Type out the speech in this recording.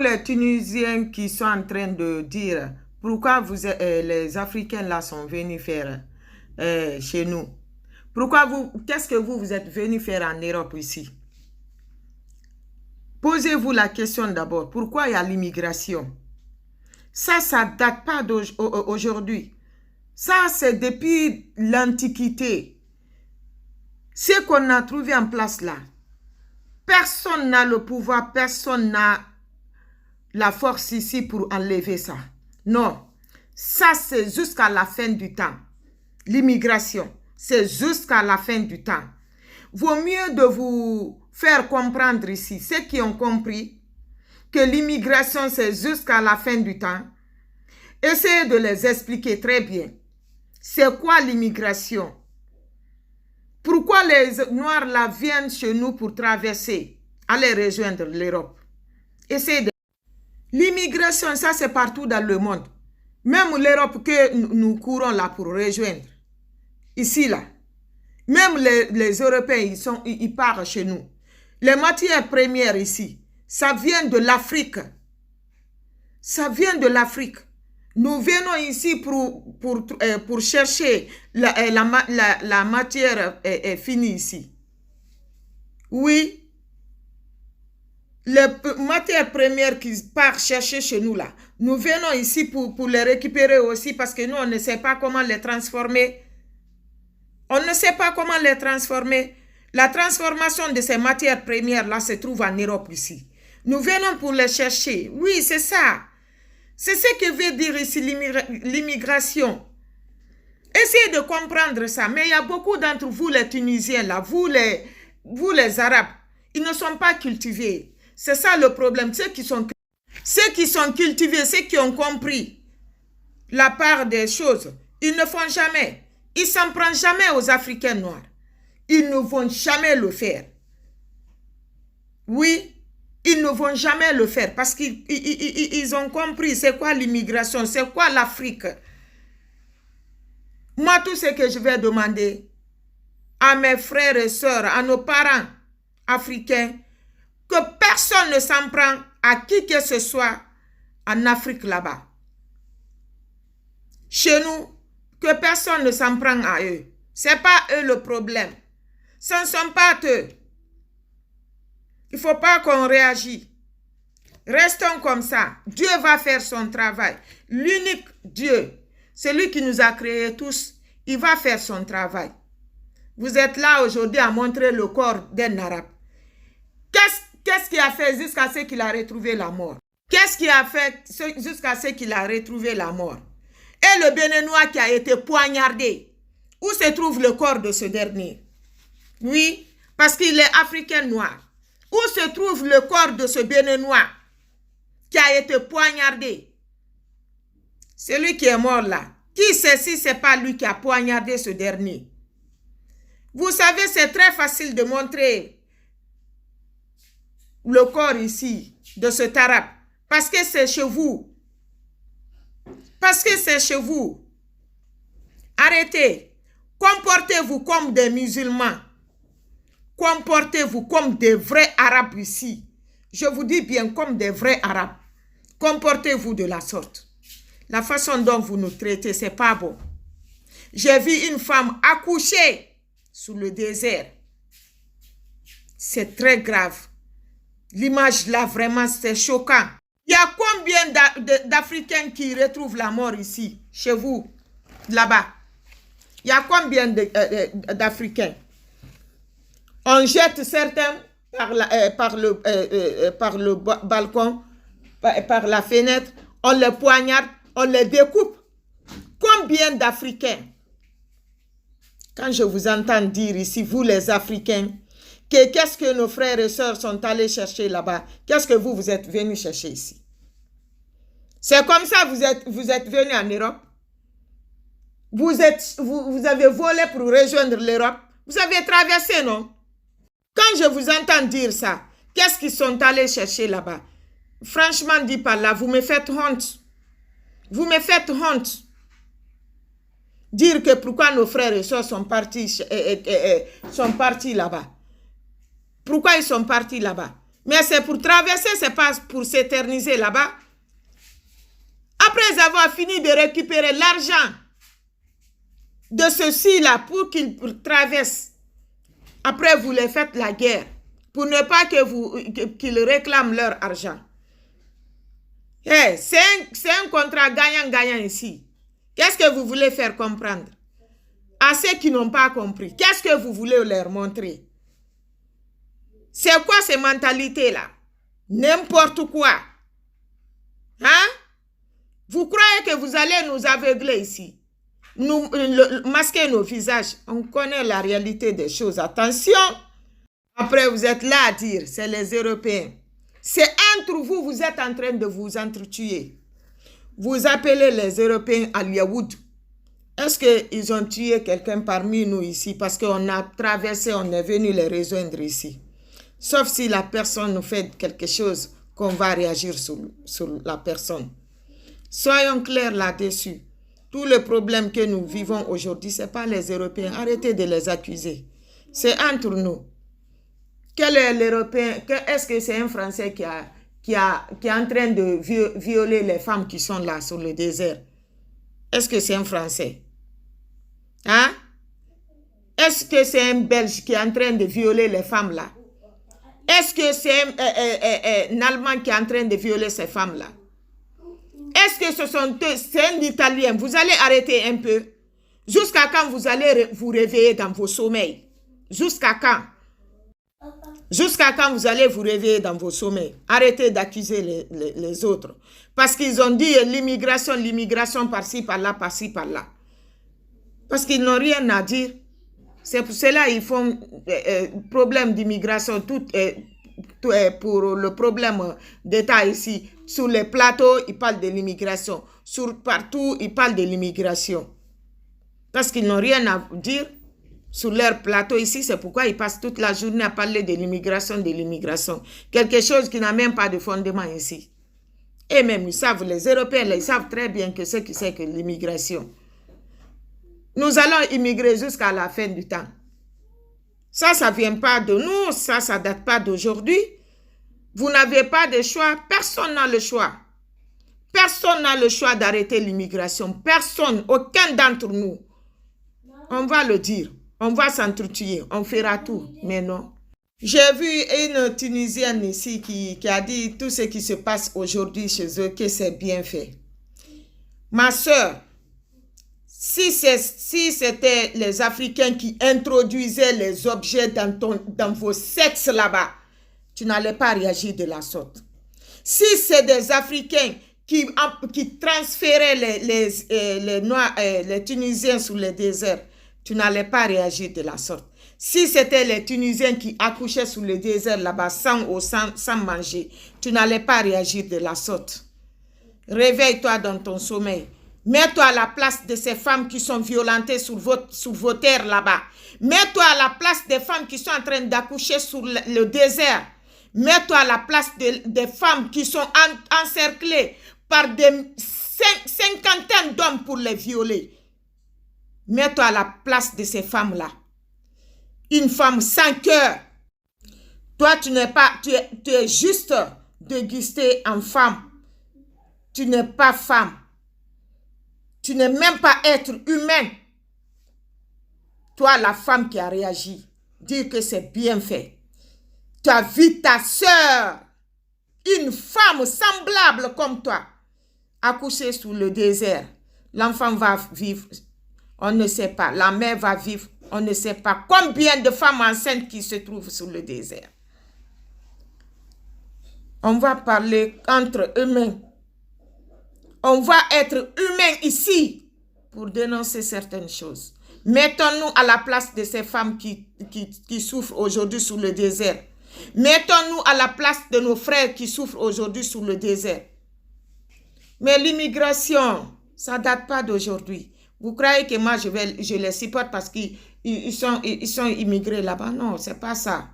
Les Tunisiens qui sont en train de dire pourquoi les Africains là sont venus faire chez nous. Qu'est-ce que vous êtes venus faire en Europe ici? Posez-vous la question d'abord. Pourquoi il y a l'immigration? Ça date pas d'aujourd'hui. Ça, c'est depuis l'Antiquité. Ce qu'on a trouvé en place là, personne n'a le pouvoir, personne n'a la force ici pour enlever ça. Non, ça c'est jusqu'à la fin du temps. L'immigration, c'est jusqu'à la fin du temps. Vaut mieux de vous faire comprendre ici, ceux qui ont compris que l'immigration c'est jusqu'à la fin du temps. Essayez de les expliquer très bien. C'est quoi l'immigration? Pourquoi les Noirs là viennent chez nous pour traverser, aller rejoindre l'Europe? Essayez de... L'immigration, ça c'est partout dans le monde. Même l'Europe que nous courons là pour rejoindre. Ici là. Même les Européens, ils partent chez nous. Les matières premières ici, ça vient de l'Afrique. Ça vient de l'Afrique. Nous venons ici pour chercher la matière finie ici. Oui. Les matières premières qui partent chercher chez nous là, nous venons ici pour les récupérer aussi parce que nous, on ne sait pas comment les transformer. On ne sait pas comment les transformer. La transformation de ces matières premières là se trouve en Europe ici. Nous venons pour les chercher. Oui, c'est ça. C'est ce que veut dire ici l'immigration. Essayez de comprendre ça. Mais il y a beaucoup d'entre vous, les Tunisiens là, vous les Arabes, ils ne sont pas cultivés. C'est ça le problème. Ceux qui sont cultivés, ceux qui ont compris la part des choses, ils ne font jamais. Ils ne s'en prennent jamais aux Africains noirs. Ils ne vont jamais le faire. Oui, ils ne vont jamais le faire parce qu'ils ont compris c'est quoi l'immigration, c'est quoi l'Afrique. Moi, tout ce que je vais demander à mes frères et sœurs, à nos parents africains, que personne ne s'en prend à qui que ce soit en Afrique là-bas. Chez nous, que personne ne s'en prend à eux. Ce n'est pas eux le problème. Ce ne sont pas eux. Il ne faut pas qu'on réagisse. Restons comme ça. Dieu va faire son travail. L'unique Dieu, celui qui nous a créés tous, il va faire son travail. Vous êtes là aujourd'hui à montrer le corps d'un Arabe. Qu'est-ce qu'il a fait jusqu'à ce qu'il a retrouvé la mort? Qu'est-ce qu'il a fait jusqu'à ce qu'il a retrouvé la mort? Et le Béninois qui a été poignardé. Où se trouve le corps de ce dernier? Oui, parce qu'il est africain noir. Où se trouve le corps de ce Béninois qui a été poignardé? Celui qui est mort là. Qui sait si ce n'est pas lui qui a poignardé ce dernier? Vous savez, c'est très facile de montrer le corps ici de cet Arabe. Parce que c'est chez vous. Parce que c'est chez vous. Arrêtez. Comportez-vous comme des musulmans. Comportez-vous comme des vrais Arabes ici. Je vous dis bien comme des vrais Arabes. Comportez-vous de la sorte. La façon dont vous nous traitez, c'est pas bon. J'ai vu une femme accoucher sous le désert. C'est très grave. L'image là, vraiment, c'est choquant. Il y a combien d'Africains qui retrouvent la mort ici, chez vous, là-bas? Il y a combien d'Africains? On jette certains par le balcon, par la fenêtre, on les poignarde, on les découpe. Combien d'Africains? Quand je vous entends dire ici, vous les Africains, qu'est-ce que nos frères et sœurs sont allés chercher là-bas? Qu'est-ce que vous êtes venus chercher ici? C'est comme ça que vous êtes venus en Europe? Vous avez volé pour rejoindre l'Europe? Vous avez traversé, non? Quand je vous entends dire ça, qu'est-ce qu'ils sont allés chercher là-bas? Franchement, dit par là, vous me faites honte. Vous me faites honte. Dire que pourquoi nos frères et sœurs sont partis là-bas. Pourquoi ils sont partis là-bas? Mais c'est pour traverser, c'est pas pour s'éterniser là-bas. Après avoir fini de récupérer l'argent de ceux-ci-là pour qu'ils traversent, après vous les faites la guerre pour ne pas qu'ils réclament leur argent. Hey, c'est un contrat gagnant-gagnant ici. Qu'est-ce que vous voulez faire comprendre à ceux qui n'ont pas compris? Qu'est-ce que vous voulez leur montrer? C'est quoi ces mentalités-là? N'importe quoi. Hein? Vous croyez que vous allez nous aveugler ici? Nous masquer nos visages? On connaît la réalité des choses. Attention! Après, vous êtes là à dire, c'est les Européens. C'est entre vous, vous êtes en train de vous entretuer. Vous appelez les Européens à Yaoud. Est-ce qu'ils ont tué quelqu'un parmi nous ici? Parce qu'on a traversé, on est venu les rejoindre ici. Sauf si la personne nous fait quelque chose, qu'on va réagir sur la personne. Soyons clairs là-dessus. Tout le problème que nous vivons aujourd'hui, ce n'est pas les Européens. Arrêtez de les accuser. C'est entre nous. Quel est l'Européen? Est-ce que c'est un Français qui est en train de violer les femmes qui sont là sur le désert? Est-ce que c'est un Français? Hein? Est-ce que c'est un Belge qui est en train de violer les femmes là? Est-ce que c'est un Allemand qui est en train de violer ces femmes-là? Est-ce que c'est un Italien? Vous allez arrêter un peu. Jusqu'à quand vous allez vous réveiller dans vos sommeils? Jusqu'à quand? Jusqu'à quand vous allez vous réveiller dans vos sommeils? Arrêtez d'accuser les autres. Parce qu'ils ont dit l'immigration par-ci, par-là, par-ci, par-là. Parce qu'ils n'ont rien à dire. C'est pour cela qu'ils font problème d'immigration, tout pour le problème d'État ici. Sur les plateaux, ils parlent de l'immigration. Partout, ils parlent de l'immigration. Parce qu'ils n'ont rien à dire sur leur plateau ici. C'est pourquoi ils passent toute la journée à parler de l'immigration, de l'immigration. Quelque chose qui n'a même pas de fondement ici. Et même, ils savent, les Européens, ils savent très bien que ce que c'est que l'immigration. Nous allons immigrer jusqu'à la fin du temps. Ça ne vient pas de nous, ça ne date pas d'aujourd'hui. Vous n'avez pas de choix, personne n'a le choix. Personne n'a le choix d'arrêter l'immigration. Personne, aucun d'entre nous. On va le dire, on va s'entretuer, on fera tout, mais non. J'ai vu une Tunisienne ici qui a dit tout ce qui se passe aujourd'hui chez eux, que c'est bien fait. Ma soeur, si c'était les Africains qui introduisaient les objets dans vos sexes là-bas, tu n'allais pas réagir de la sorte. Si c'est des Africains qui transféraient les Tunisiens sur le désert, tu n'allais pas réagir de la sorte. Si c'était les Tunisiens qui accouchaient sur le désert là-bas sans manger, tu n'allais pas réagir de la sorte. Réveille-toi dans ton sommeil. Mets-toi à la place de ces femmes qui sont violentées sur vos terres là-bas. Mets-toi à la place des femmes qui sont en train d'accoucher sur le désert. Mets-toi à la place des femmes qui sont encerclées par des cinquantaines d'hommes pour les violer. Mets-toi à la place de ces femmes-là. Une femme sans cœur. Toi, tu es juste dégusté en femme. Tu n'es pas femme. Tu n'es même pas être humain. Toi, la femme qui a réagi, dis que c'est bien fait. Tu as vu ta soeur, une femme semblable comme toi, accoucher sous le désert. L'enfant va vivre, on ne sait pas. La mère va vivre, on ne sait pas. Combien de femmes enceintes qui se trouvent sous le désert? On va parler entre humains. On va être humains ici pour dénoncer certaines choses. Mettons-nous à la place de ces femmes qui souffrent aujourd'hui sous le désert. Mettons-nous à la place de nos frères qui souffrent aujourd'hui sous le désert. Mais l'immigration, ça ne date pas d'aujourd'hui. Vous croyez que moi, je les supporte parce qu'ils sont immigrés là-bas? Non, ce n'est pas ça.